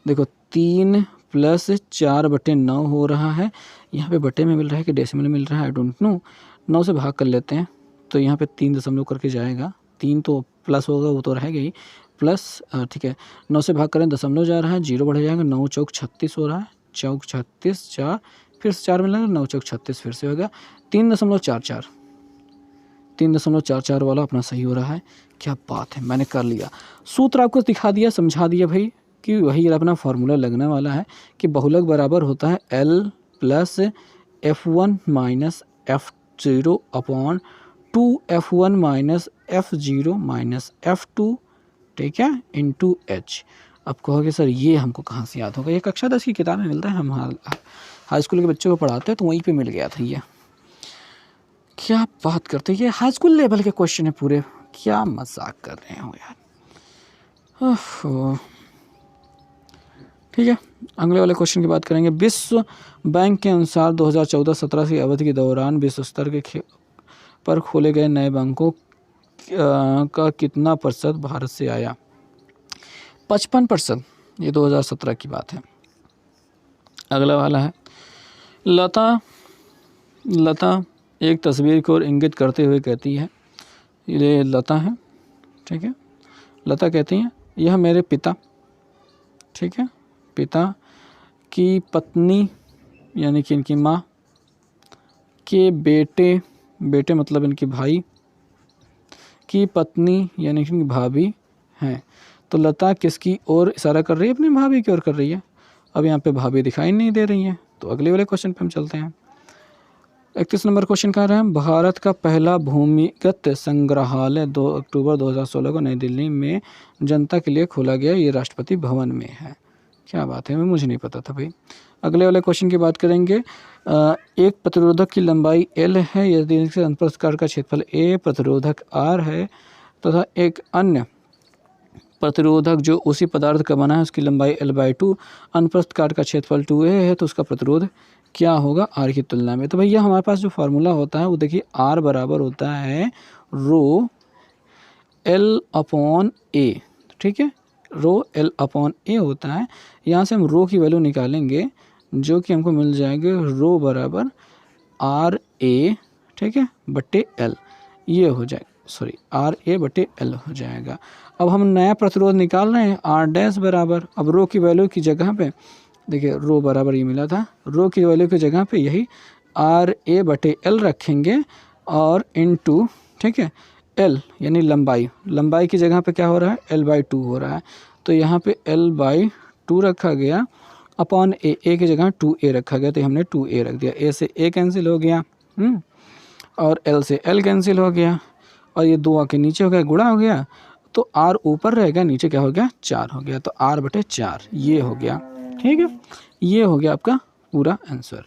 देखो 3 प्लस 4/9 हो रहा है। यहाँ पे बटे में मिल रहा है कि डेसिमल में मिल रहा है, आई डोंट नो। 9 से भाग कर लेते हैं तो यहाँ पे 3 दशमलव करके जाएगा, 3 तो प्लस होगा, वो तो रहेगा ही, प्लस ठीक है। 9 से भाग करें, दशमलव जा रहा है, 0 बढ़ जाएगा, 9 चौक 36 हो रहा है, चौक 36, 4 फिर से 4 मिलेगा, 9 चौक 36 फिर से होगा 3.44, 3.44 वाला अपना सही हो रहा है। क्या बात है, मैंने कर लिया। सूत्र आपको दिखा दिया, समझा दिया भाई कि वही अपना फार्मूला लगने वाला है कि बहुलक बराबर होता है L plus F1 minus F0 upon 2F1 minus F0 minus F2, ठीक है, इंटू H। अब कहोगे सर ये हमको कहाँ से याद होगा? ये कक्षा 10 की किताब में मिलता है, हम हाई स्कूल के बच्चों को पढ़ाते हैं तो वहीं पे मिल गया था ये। क्या बात करते हैं, ये हाई स्कूल लेवल के क्वेश्चन है पूरे, क्या मजाक कर रहे हो यार। ओह, ठीक है, अगले वाले क्वेश्चन की बात करेंगे। विश्व बैंक के अनुसार 2014-17 की अवधि के दौरान विश्व स्तर के पर खोले गए नए बैंकों का कितना प्रतिशत भारत से आया? 55%। ये 2017 की बात है। अगला वाला है, लता एक तस्वीर को इंगित करते हुए कहती है, ये लता है, ठीक है। लता कहती हैं, यह मेरे पिता, ठीक है, पिता की पत्नी यानी कि इनकी माँ के बेटे, बेटे मतलब इनके भाई की पत्नी यानी कि इनकी भाभी हैं। तो लता किसकी ओर इशारा कर रही है? अपनी भाभी की ओर कर रही है। अब यहाँ पे भाभी दिखाई नहीं दे रही हैं, तो अगले वाले क्वेश्चन पे हम चलते हैं। 31 नंबर क्वेश्चन कह रहे हैं, भारत का पहला भूमिगत संग्रहालय 2 अक्टूबर 2016 को नई दिल्ली में जनता के लिए खोला गया, ये राष्ट्रपति भवन में है। क्या बात है, मुझे नहीं पता था भाई। अगले वाले क्वेश्चन की बात करेंगे। एक प्रतिरोधक की लंबाई L है यदि इसके अंतःप्रस्थ का क्षेत्रफल A, प्रतिरोधक R है तथा एक अन्य प्रतिरोधक जो उसी पदार्थ का बना है उसकी लंबाई L/2, अनुप्रस्थ काट का क्षेत्रफल 2A है तो उसका प्रतिरोध क्या होगा आर की तुलना में। तो भैया हमारे पास जो फार्मूला होता है वो देखिए आर बराबर होता है रो एल अपॉन ए, ठीक है, रो एल अपॉन ए होता है। यहाँ से हम रो की वैल्यू निकालेंगे जो कि हमको मिल जाएंगे रो बराबर आर ए, ठीक है, बटे एल, ये हो जाएगा, सॉरी आर ए बटे एल हो जाएगा। अब हम नया प्रतिरोध निकाल रहे हैं आर डैश बराबर, अब रो की वैल्यू की जगह पे देखिए रो बराबर ये मिला था, रो की वैल्यू की जगह पे यही आर ए बटे एल रखेंगे और इनटू, ठीक है, एल यानी लंबाई, लंबाई की जगह पे क्या हो रहा है एल बाई टू हो रहा है, तो यहाँ पे एल बाई टू रखा गया अपॉन ए, ए की जगह टू ए रखा गया, तो हमने टू ए रख दिया, ए से ए कैंसिल हो गया और एल से एल कैंसिल हो गया और ये दो आके नीचे हो गया, गुणा हो गया, तो आर ऊपर रहेगा, नीचे क्या हो गया 4 हो गया, तो आर बटे 4 ये हो गया, ठीक है, ये हो गया आपका पूरा आंसर।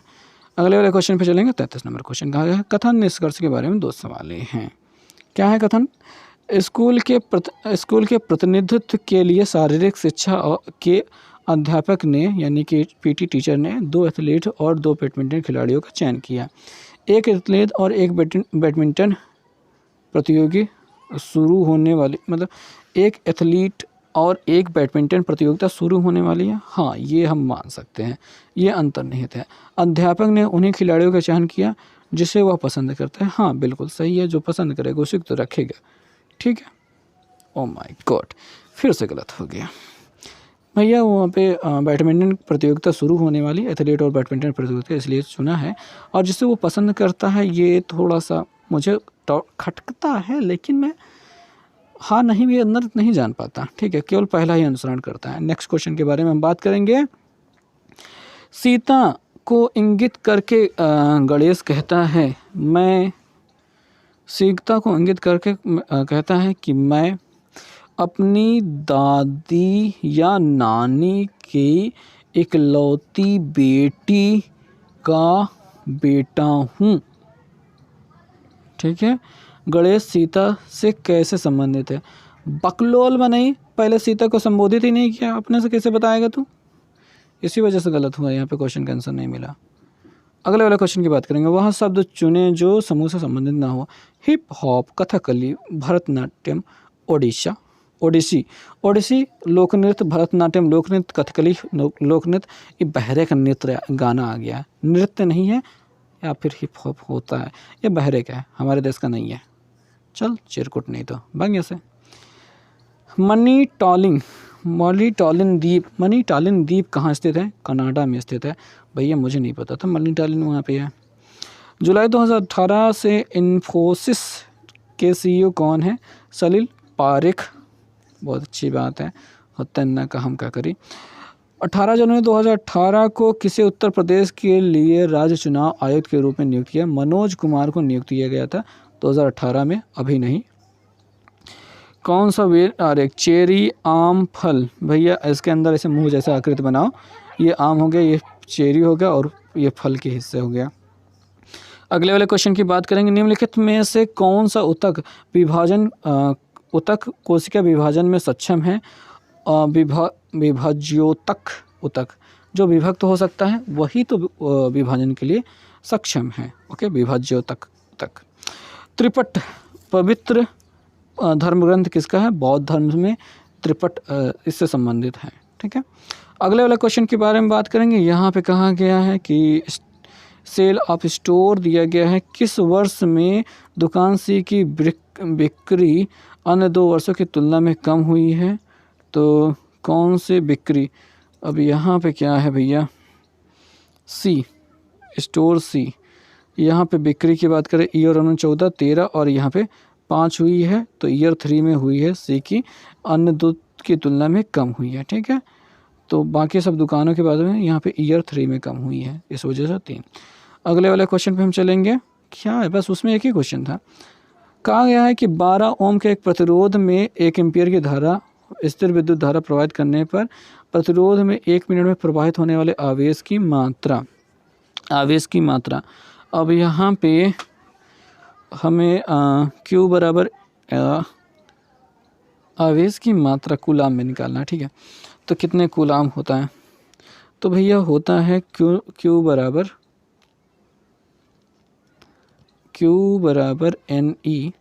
अगले वाले क्वेश्चन पे चलेंगे। 33 नंबर क्वेश्चन कहा गया है कथन निष्कर्ष के बारे में 2 सवाल हैं। क्या है कथन? स्कूल के प्रतिनिधित्व के लिए शारीरिक शिक्षा के अध्यापक ने यानी कि पीटी टीचर ने 2 एथलीट और 2 बैडमिंटन खिलाड़ियों का चयन किया। एक एथलीट और एक बैडमिंटन प्रतियोगी शुरू होने वाली, मतलब एक एथलीट और एक बैडमिंटन प्रतियोगिता शुरू होने वाली है, हाँ ये हम मान सकते हैं, ये अंतर्निहित है। अध्यापक ने उन्हीं खिलाड़ियों का चयन किया जिसे वह पसंद करता है, हाँ बिल्कुल सही है, जो पसंद करेगा उसी को तो रखेगा, ठीक है। ओह माय गॉड, फिर से गलत हो गया भैया, वहाँ पे बैडमिंटन प्रतियोगिता शुरू होने वाली, एथलीट और बैडमिंटन प्रतियोगिता इसलिए चुना है, और जिसे वो पसंद करता है ये थोड़ा सा मुझे खटकता है, लेकिन मैं हाँ नहीं भी अंदर नहीं जान पाता, ठीक है, केवल पहला ही अनुसरण करता है। नेक्स्ट क्वेश्चन के बारे में हम बात करेंगे। सीता को इंगित करके गणेश कहता है मैं, सीता को इंगित करके कहता है कि मैं अपनी दादी या नानी की इकलौती बेटी का बेटा हूँ, ठीक है। गणेश सीता से कैसे संबंधित है? बकलोल में नहीं, पहले सीता को संबोधित ही नहीं किया, अपने से कैसे बताएगा तू? इसी वजह से गलत हुआ, यहाँ पे क्वेश्चन का आंसर नहीं मिला। अगले वाले क्वेश्चन की बात करेंगे। वह शब्द चुने जो समूह से संबंधित ना हो। हिप हॉप, कथकली, भरतनाट्यम, ओडिसी लोकनृत्य, भरतनाट्यम लोकनृत्य, कथकली लोकनृत्य, ये बहरे का नृत्य गाना आ गया, नृत्य नहीं है, या फिर हिप हॉप होता है, ये बहरे का है, हमारे देश का नहीं है। चल चिरकुट नहीं तो बंग से। मनीटालिन द्वीप कहाँ स्थित है? कनाडा में स्थित है। भैया मुझे नहीं पता था मनीटालिन वहाँ पे है। जुलाई 2018 से इन्फोसिस के सीईओ कौन है? सलील पारेख। बहुत अच्छी बात है, होता है ना का हम क्या करी। 18 जनवरी 2018 को किसे उत्तर प्रदेश के लिए राज्य चुनाव आयुक्त के रूप में नियुक्त किया? मनोज कुमार को नियुक्त किया गया था 2018 में, अभी नहीं। कौन सा अरे चेरी आम फल, भैया इसके अंदर ऐसे मुंह जैसा आकृति बनाओ, ये आम हो गया, ये चेरी हो गया और ये फल के हिस्से हो गया। अगले वाले क्वेश्चन की बात करेंगे। निम्नलिखित में से कौन सा ऊतक कोशिका विभाजन में सक्षम है? विभाज्योतक ऊतक, जो विभक्त हो सकता है वही तो विभाजन के लिए सक्षम है। ओके, विभाज्योतक ऊतक। त्रिपट पवित्र धर्म ग्रंथ किसका है? बौद्ध धर्म में त्रिपट इससे संबंधित है, ठीक है। अगले वाले क्वेश्चन के बारे में बात करेंगे। यहाँ पे कहा गया है कि सेल ऑफ स्टोर दिया गया है, किस वर्ष में दुकान सी की बिक्री अन्य 2 वर्षों की तुलना में कम हुई है? तो कौन से बिक्री, अब यहाँ पे क्या है भैया, सी, स्टोर सी, यहाँ पे बिक्री की बात करें, ईयर 14, 13 और यहाँ पे 5 हुई है, तो ईयर 3 में हुई है, सी की अन्य 2 की तुलना में कम हुई है, ठीक है। तो बाकी सब दुकानों के बाद में यहाँ पे ईयर 3 में कम हुई है, इस वजह से 3। अगले वाले क्वेश्चन पे हम चलेंगे। क्या है, बस उसमें एक ही क्वेश्चन था। कहा गया है कि 12 ओम के एक प्रतिरोध में 1 एम्पियर की धारा, स्थिर विद्युत धारा प्रवाहित करने पर प्रतिरोध में 1 मिनट में प्रवाहित होने वाले आवेश की मात्रा। अब यहाँ पे हमें Q बराबर आवेश की मात्रा कूलाम में निकालना है, ठीक है। तो कितने कूलाम होता है? तो भैया होता है Q बराबर Q बराबर NE,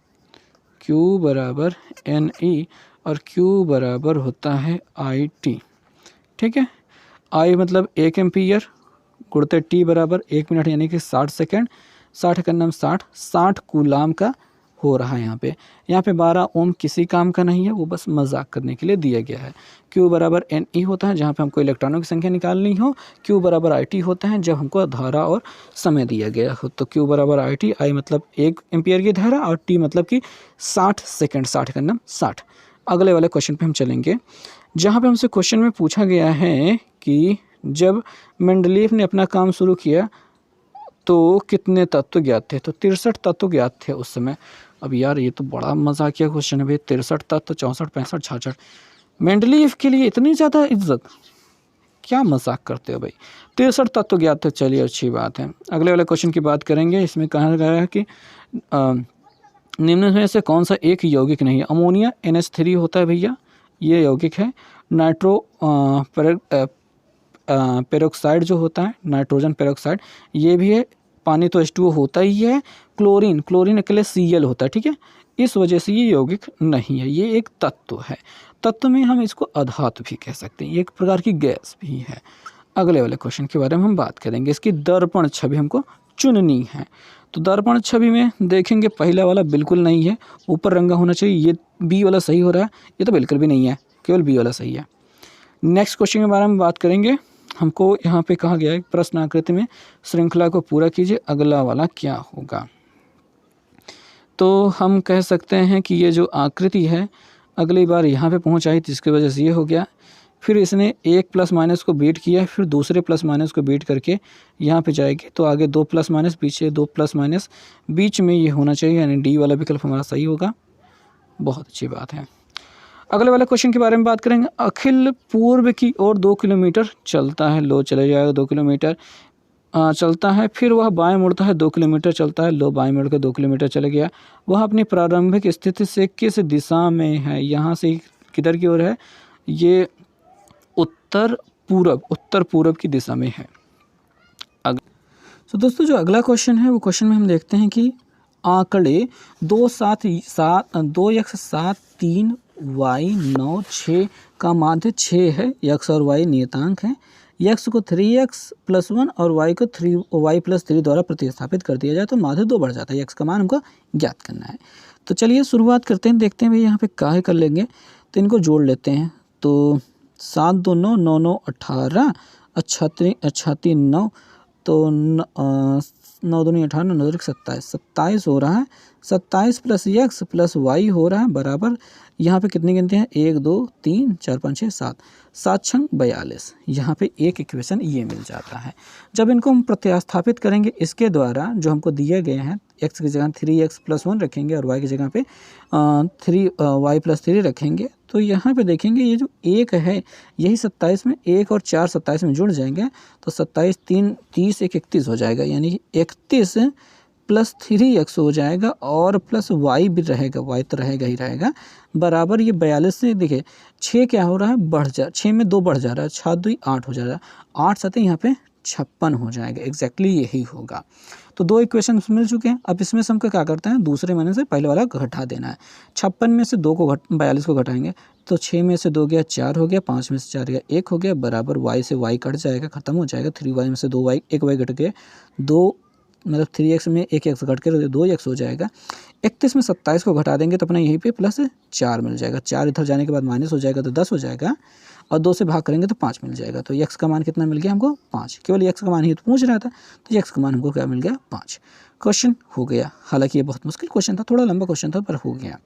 Q बराबर NE और Q बराबर होता है IT। ठीक है, I मतलब 1 एम्पियर गुणित T बराबर 1 मिनट यानी कि 60 सेकेंड, 60 का नाम 60 कूलाम का हो रहा है। यहाँ पे 12 ओम किसी काम का नहीं है, वो बस मजाक करने के लिए दिया गया है। Q बराबर NE होता है जहाँ पे हमको इलेक्ट्रॉनों की संख्या निकालनी हो, Q बराबर IT होता है जब हमको धारा और समय दिया गया हो। तो Q बराबर IT, I मतलब 1 एम्पियर की धारा और T मतलब कि 60 सेकेंड, 60 का नाम 60। अगले वाले क्वेश्चन पे हम चलेंगे, जहाँ पे हमसे क्वेश्चन में पूछा गया है कि जब मेंडलीव ने अपना काम शुरू किया तो कितने तत्व ज्ञात थे। तो 63 तत्व ज्ञात थे उस समय। अब यार ये तो बड़ा मजाकिया क्वेश्चन है भाई, 63 तत्व, 64, 65, 66, मेंडलीव के लिए इतनी ज़्यादा इज्जत, क्या मजाक करते हो भाई। 63 तत्व ज्ञात थे, चलिए अच्छी बात है। अगले वाले क्वेश्चन की बात करेंगे। इसमें कहा गया है कि निम्न में से कौन सा एक यौगिक नहीं है। अमोनिया NH3 होता है भैया, ये यौगिक है। नाइट्रो पेरोक्साइड जो होता है, नाइट्रोजन पेरोक्साइड, ये भी है। पानी तो H2O होता ही है। क्लोरीन अकेले Cl होता है, ठीक है। इस वजह से ये यौगिक नहीं है, ये एक तत्व है। तत्व में हम इसको अधातु भी कह सकते हैं, ये एक प्रकार की गैस भी है। अगले वाले क्वेश्चन के बारे में हम बात करेंगे। इसकी दर्पण छवि हमको चुननी है। तो दर्पण छवि में देखेंगे पहला वाला बिल्कुल नहीं है, ऊपर रंगा होना चाहिए, ये बी वाला सही हो रहा है, ये तो बिल्कुल भी नहीं है, केवल बी वाला सही है। नेक्स्ट क्वेश्चन के बारे में बात करेंगे। हमको यहाँ पे कहा गया है प्रश्न आकृति में श्रृंखला को पूरा कीजिए, अगला वाला क्या होगा। तो हम कह सकते हैं कि ये जो आकृति है अगली बार यहाँ पे पहुँच आई, जिसकी वजह से ये हो गया। फिर इसने एक प्लस माइनस को बीट किया, फिर दूसरे प्लस माइनस को बीट करके यहाँ पे जाएगी, तो आगे 2 प्लस माइनस, पीछे 2 प्लस माइनस, बीच में ये होना चाहिए, यानी डी वाला विकल्प हमारा सही होगा। बहुत अच्छी बात है। अगले वाले क्वेश्चन के बारे में बात करेंगे। अखिल पूर्व की ओर 2 किलोमीटर चलता है, लो चले जाएगा 2 किलोमीटर चलता है, फिर वह बाएं मुड़ता है, 2 किलोमीटर चलता है, लो बाएं मुड़ के 2 किलोमीटर चले गया। वह अपनी प्रारंभिक स्थिति से किस दिशा में है। यहाँ से किधर की ओर है, ये उत्तर पूर्व की दिशा में है। तो दोस्तों जो अगला क्वेश्चन है वो क्वेश्चन में हम देखते हैं कि आंकड़े 2,7,3y9,6 का माध्य 6 है। x और y नियतांक हैं। x को 3x+1 और y को 3y+3 द्वारा प्रतिस्थापित कर दिया जाए तो माध्य 2 बढ़ जाता है। x का मान हमको ज्ञात करना है। तो चलिए शुरुआत करते हैं, देखते हैं भाई यहाँ पे काहे कर लेंगे, तो इनको जोड़ लेते हैं। तो 7 2 9 9 9 18, अच्छा 3 9, तो 9 2 18, 9 2 27 हो रहा है। 27 + x + y हो रहा है बराबर, यहाँ पे कितनी गिनते हैं, 1 2 3 4 5 6 7, 7 6 42। यहाँ पे एक इक्वेशन ये मिल जाता है। जब इनको हम प्रतिस्थापित करेंगे इसके द्वारा, जो हमको दिए गए हैं, x की जगह 3x+1 रखेंगे और y की जगह पे 3y+3 रखेंगे, तो यहाँ पे देखेंगे ये जो 1 है यही 27 में, 1 और 4 27 में जुड़ जाएंगे, तो 27 3 30 1 31 हो जाएगा, यानी 31 + 3x हो जाएगा और प्लस y भी रहेगा, y तो रहेगा ही रहेगा, बराबर ये 42 से देखिए 6 क्या हो रहा है, बढ़ जा, 6 में 2 बढ़ जा रहा है, 6 2 8 हो जा रहा है, 8 7 यहाँ पे 56 हो जाएगा। एग्जैक्टली यही होगा। तो 2 इक्वेशन मिल चुके हैं। अब इसमें से हमको क्या करते हैं, दूसरे महीने से पहले वाला घटा देना है। 56 में से 42 को घटाएंगे, तो 6 में से 2 गया 4 हो गया, 5 में से 4 गया 1 हो गया, बराबर y से y कट जाएगा, खत्म हो जाएगा। 3y में से 2y, 1y घट गया, 2 मतलब 3x में 1x घट के 2x हो जाएगा। 31 में 27 को घटा देंगे तो अपना यहीं पे +4 मिल जाएगा। 4 इधर जाने के बाद माइनस हो जाएगा तो 10 हो जाएगा, और 2 से भाग करेंगे तो 5 मिल जाएगा। तो x का मान कितना मिल गया हमको, 5। केवल x का मान ही तो पूछ रहा था, तो x का मान हमको क्या मिल गया, 5। क्वेश्चन हो गया। हालांकि ये बहुत मुश्किल क्वेश्चन था, थोड़ा लंबा क्वेश्चन था, पर हो गया।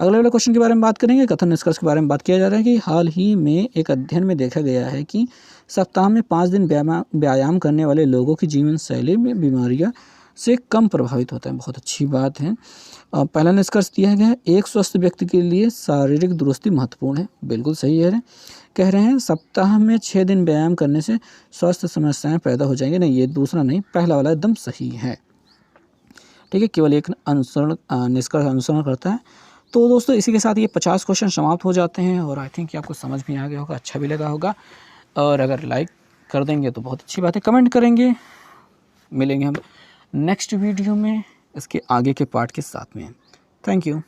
अगले वाले क्वेश्चन के बारे में बात करेंगे। कथन निष्कर्ष के बारे में बात किया जा रहा है कि हाल ही में एक अध्ययन में देखा गया है कि सप्ताह में 5 दिन व्यायाम करने वाले लोगों की जीवन शैली में बीमारियां से कम प्रभावित होता है। बहुत अच्छी बात है। पहला निष्कर्ष दिया गया है, एक स्वस्थ व्यक्ति के लिए शारीरिक दुरुस्ती महत्वपूर्ण है। बिल्कुल सही है। कह रहे हैं सप्ताह में 6 दिन व्यायाम करने से स्वास्थ्य समस्याएं पैदा हो जाएंगी। नहीं, ये दूसरा नहीं, पहला वाला एकदम सही है। ठीक है, केवल एक निष्कर्ष अनुसरण करता है। तो दोस्तों इसी के साथ ये 50 क्वेश्चन समाप्त हो जाते हैं, और आई थिंक कि आपको समझ में आ गया होगा, अच्छा भी लगा होगा, और अगर लाइक कर देंगे तो बहुत अच्छी बात है, कमेंट करेंगे। मिलेंगे हम नेक्स्ट वीडियो में इसके आगे के पार्ट के साथ में। Thank you.